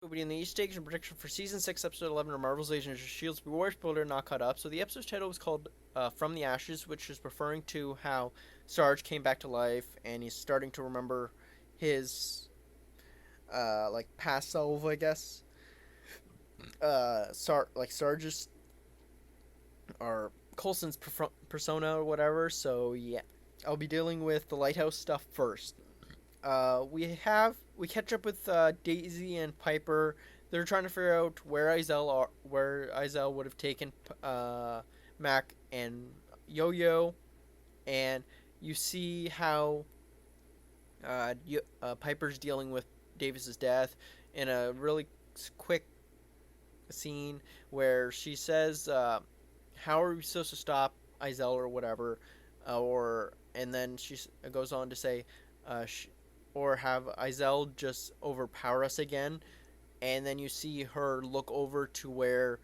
Will be in the East Station prediction for Season 6, Episode 11 of Marvel's Agents of S.H.I.E.L.D.'s Warriors Builder Not Caught Up. So the episode's title was called From the Ashes, which is referring to how Sarge came back to life and he's starting to remember his, past self, I guess. Sarge's, or Coulson's persona or whatever. So yeah, I'll be dealing with the Lighthouse stuff first. We catch up with Daisy and Piper. They're trying to figure out where Izel would have taken Mac and Yo-Yo, and you see how Piper's dealing with Davis's death in a really quick scene where she says, "How are we supposed to stop Izel or whatever?" Or and then she goes on to say, uh, sh- or have Izel just overpower us again. And then you see her look over to where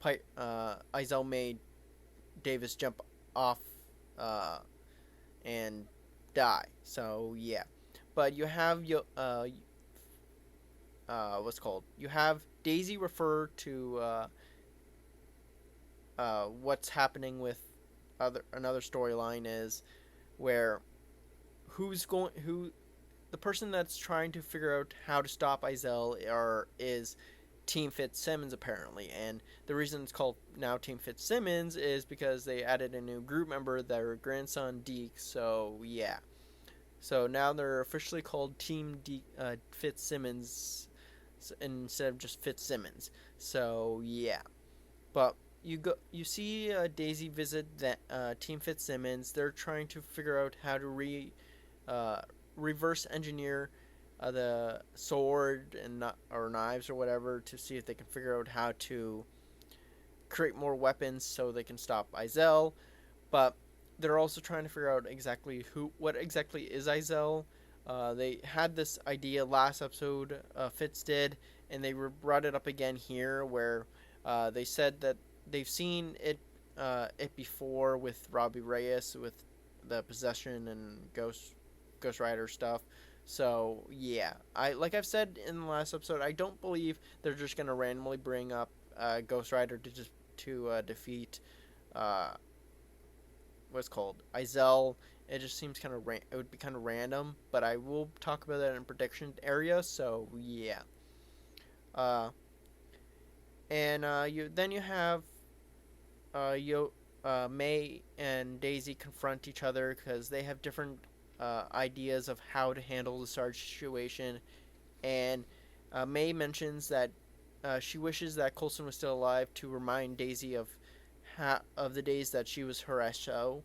Izel made Davis jump off uh, and die. So yeah, but you have what's called you have Daisy refer to what's happening with another storyline is where who the person that's trying to figure out how to stop Izel is Team Fitzsimmons apparently, and the reason it's called now Team Fitzsimmons is because they added a new group member, their grandson Deke. So yeah, so now they're officially called Fitzsimmons instead of just Fitzsimmons. So yeah, but you see Daisy visit that Team Fitzsimmons. They're trying to figure out how to uh, reverse engineer the sword and or knives or whatever to see if they can figure out how to create more weapons so they can stop Izel. But they're also trying to figure out exactly what exactly is Izel. They had this idea last episode, Fitz did, and they brought it up again here, where they said that they've seen it before with Robbie Reyes with the possession and Ghost Rider stuff. So yeah, I've said in the last episode, I don't believe they're just gonna randomly bring up Ghost Rider to defeat uh, what's called Izel. It just seems it would be kind of random, but I will talk about that in prediction area. So yeah, uh, and you have May and Daisy confront each other because they have different ideas of how to handle the Sarge situation. And May mentions that she wishes that Coulson was still alive to remind Daisy of the days that she was her SO,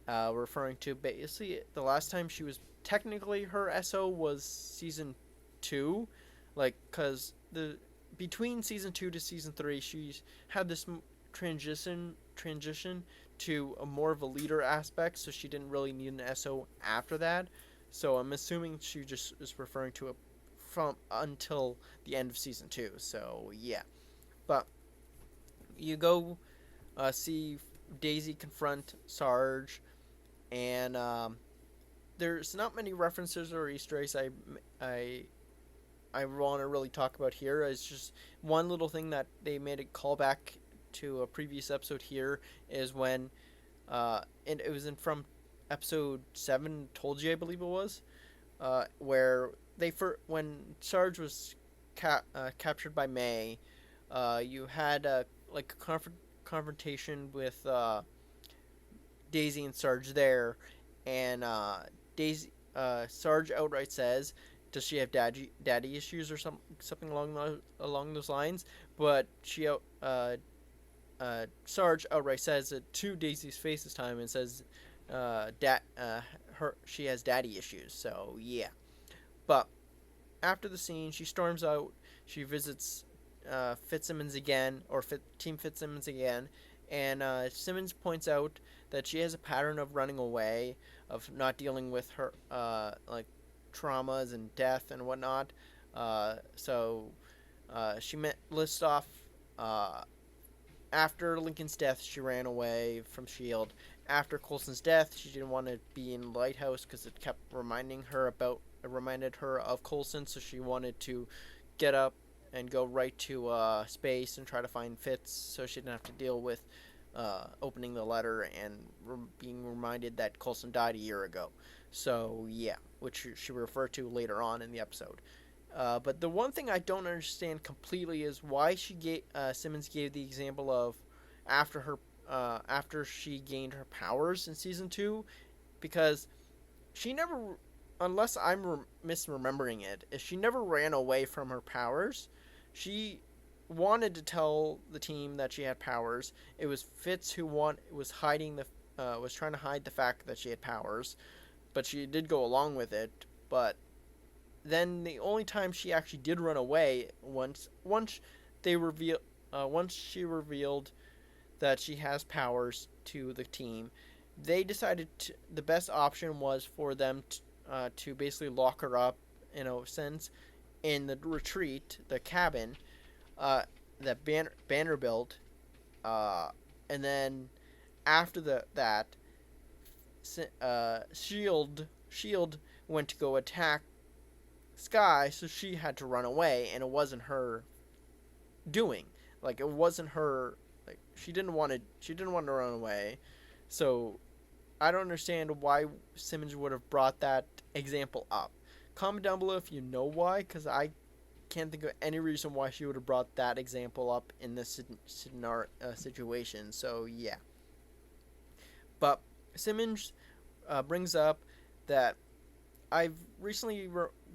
referring to basically the last time she was technically her SO was season 2, because the between season 2 to season 3 she's had this transition to a more of a leader aspect, so she didn't really need an SO after that. So I'm assuming she just is referring to it from until the end of season 2. So yeah, but you go see Daisy confront Sarge, and there's not many references or Easter eggs I I want to really talk about here. It's just one little thing that they made a callback to a previous episode here is when and it was in from episode 7, Told You, I believe it was, where when Sarge was captured by May, you had like a confrontation with Daisy and Sarge there, and Daisy Sarge outright says, "Does she have daddy issues or something along those lines?" But Sarge outright says it to Daisy's face this time and says, she has daddy issues." So yeah, but after the scene, she storms out. She visits Fitzsimmons again, or Team Fitzsimmons again, and Simmons points out that she has a pattern of running away, of not dealing with her traumas and death and whatnot. She lists off after Lincoln's death, she ran away from Shield. After Coulson's death, she didn't want to be in the lighthouse because it kept reminded her of Coulson, so she wanted to get up and go right to space and try to find Fitz, so she didn't have to deal with opening the letter and being reminded that Coulson died a year ago. So yeah, which she referred to later on in the episode. But the one thing I don't understand completely is why Simmons gave the example of after she gained her powers in season 2, because she never, unless I'm misremembering it, is she never ran away from her powers. She wanted to tell the team that she had powers. It was Fitz who was was trying to hide the fact that she had powers, but she did go along with it. But then the only time she actually did run away, once she revealed that she has powers to the team, they decided the best option was for them to basically lock her up, in a sense, in the retreat, the cabin that Banner built, and then after that, Shield went to go attack Sky, so she had to run away, and it wasn't her doing. Like, it wasn't her. Like, she didn't want to run away. So I don't understand why Simmons would have brought that example up. Comment down below if you know why, because I can't think of any reason why she would have brought that example up in this situation. So yeah. But Simmons brings up that I've recently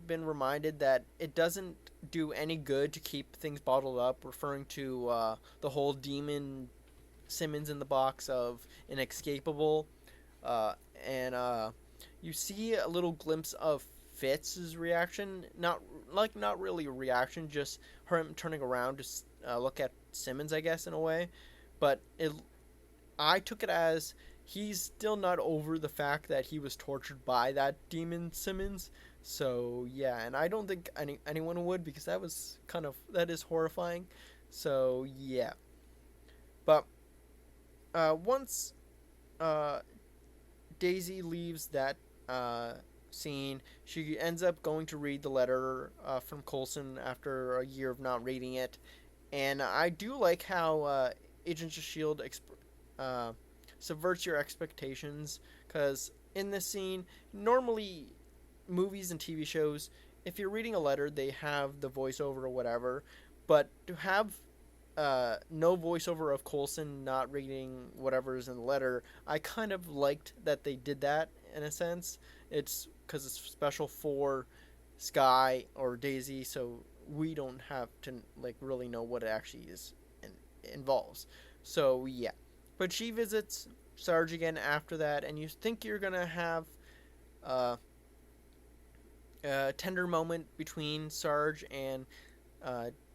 been reminded that it doesn't do any good to keep things bottled up, referring to the whole demon Simmons in the box of inescapable. And you see a little glimpse of Fitz's reaction. Not really a reaction, just him turning around to look at Simmons, I guess, in a way. But I took it as he's still not over the fact that he was tortured by that demon Simmons. So yeah, and I don't think anyone would, because that is horrifying. So yeah, but once Daisy leaves that scene, she ends up going to read the letter from Coulson after a year of not reading it, and I do like how Agents of Shield subverts your expectations, because in this scene, normally movies and TV shows, if you're reading a letter, they have the voiceover or whatever, but to have no voiceover of Coulson not reading whatever is in the letter, I kind of liked that they did that in a sense. It's because it's special for Sky or Daisy, so we don't have to really know what it actually is and involves. So yeah, but she visits Sarge again after that, and you think you're gonna have a tender moment between Sarge and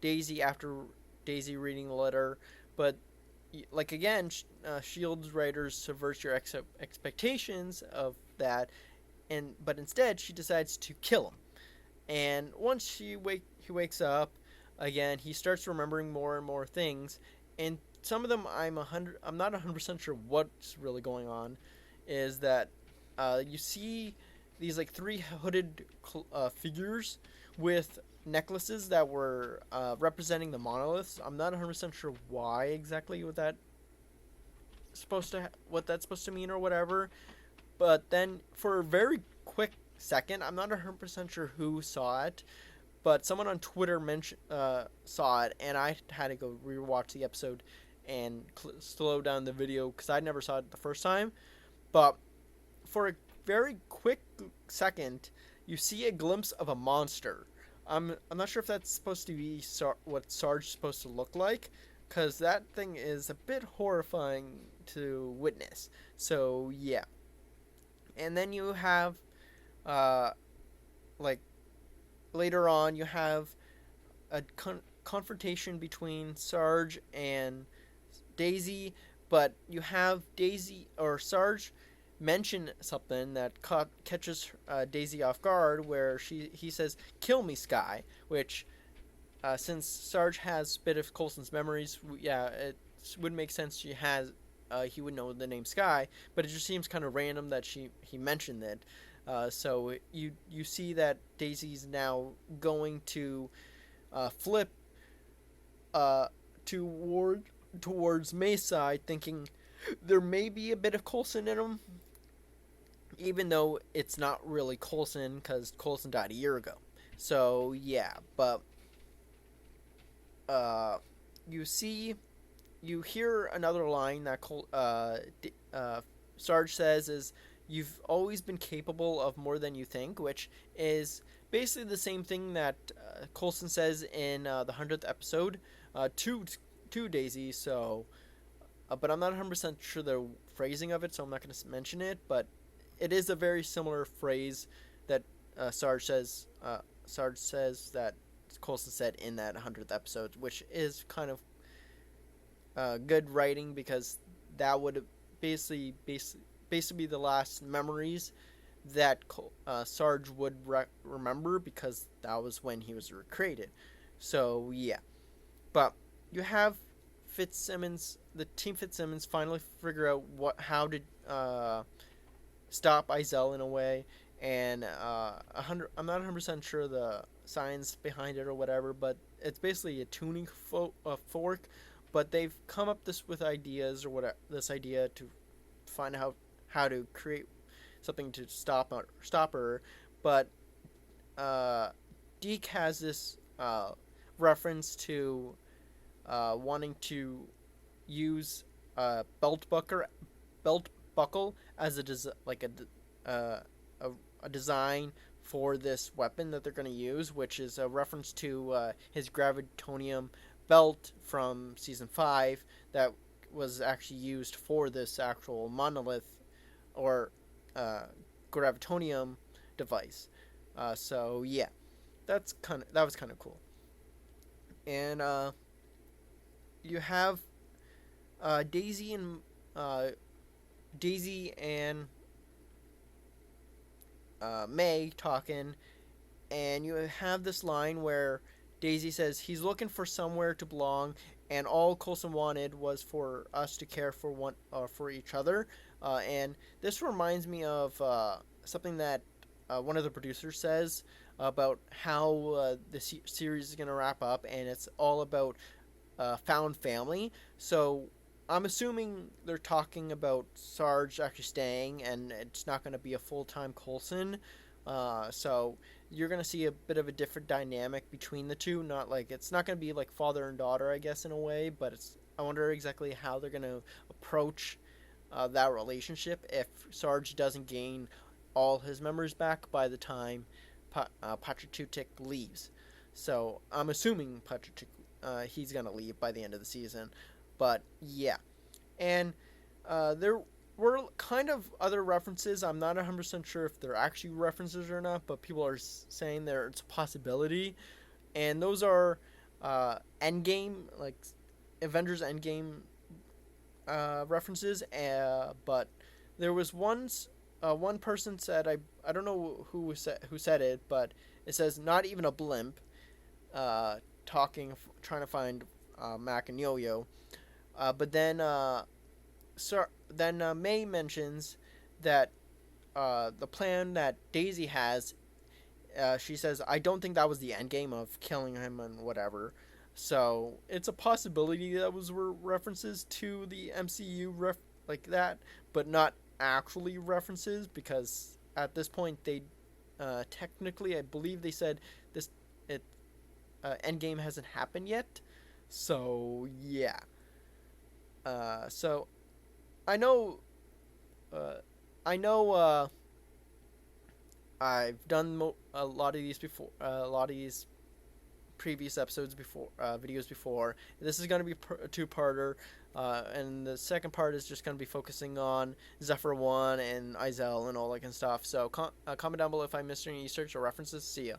Daisy after Daisy reading the letter, but again, Shield's writers subvert your expectations of that, but instead she decides to kill him. And once he wakes up again, he starts remembering more and more things, and some of them I'm not 100% sure what's really going on. Is that you see these three hooded figures with necklaces that were representing the monoliths. I'm not 100% sure why exactly what that's supposed to mean or whatever. But then for a very quick second, I'm not 100% sure who saw it, but someone on Twitter saw it, and I had to go rewatch the episode and slow down the video because I never saw it the first time. But for a very quick second, you see a glimpse of a monster. I'm not sure if that's supposed to be what Sarge is supposed to look like, because that thing is a bit horrifying to witness. So yeah, and then you have later on you have a confrontation between Sarge and Daisy, but you have Daisy or Sarge mention something that catches Daisy off guard, where he says, "Kill me, Sky," which since Sarge has a bit of Coulson's memories, it would make sense he would know the name Sky, but it just seems kind of random that he mentioned it. So you see that Daisy's now going to flip uh, toward towards May's side, thinking there may be a bit of Coulson in him, even though it's not really Coulson because Coulson died a year ago. So yeah, but uh, you see, you hear another line that Sarge says is, "You've always been capable of more than you think," which is basically the same thing that Coulson says in the 100th episode to Daisy. So, but I'm not 100% sure the phrasing of it, so I'm not going to mention it. But it is a very similar phrase that Sarge says. Sarge says that Coulson said in that 100th episode, which is kind of good writing because that would basically be the last memories that Sarge would remember because that was when he was recreated. So yeah, but you have Fitzsimmons, the team Fitzsimmons, finally figure out how to stop Izel in a way, and I'm not 100% sure the science behind it or whatever, but it's basically a tuning fork. But they've come up with ideas or whatever, this idea to find out how to create something to stop her. But Deke has this reference to wanting to use belt buckle as a design for this weapon that they're going to use, which is a reference to his gravitonium belt from season 5 that was actually used for this actual monolith or gravitonium device. So yeah, that was kind of cool. And you have uh, Daisy and uh, Daisy and May talking, and you have this line where Daisy says he's looking for somewhere to belong, and all Coulson wanted was for us to care for each other. And this reminds me of something that one of the producers says about how the series is going to wrap up, and it's all about found family. So I'm assuming they're talking about Sarge actually staying, and it's not going to be a full time Coulson. So you're going to see a bit of a different dynamic between the two. Not like it's not going to be like father and daughter, I guess, in a way. But I wonder exactly how they're going to approach that relationship if Sarge doesn't gain all his memories back by the time Patrick Tutik leaves. So I'm assuming he's going to leave by the end of the season. But yeah, and there were kind of other references. I'm not 100% sure if they're actually references or not, but people are saying it's a possibility. And those are Endgame, like Avengers Endgame references. But there was one person said, I don't know who said it, but it says not even a blimp. Trying to find Mac and Yo-Yo. But then May mentions that the plan that Daisy has, she says, I don't think that was the end game of killing him and whatever. So it's a possibility that was references to the MCU like that, but not actually references because at this point they technically, I believe they said this it Endgame hasn't happened yet. So yeah. So I know, uh, I know. I've done a lot of these before. A lot of these previous episodes before, videos before. This is going to be a two-parter, and the second part is just going to be focusing on Zephyr 1 and Izel and all that kind of stuff. So comment down below if I missed any research or references. See ya.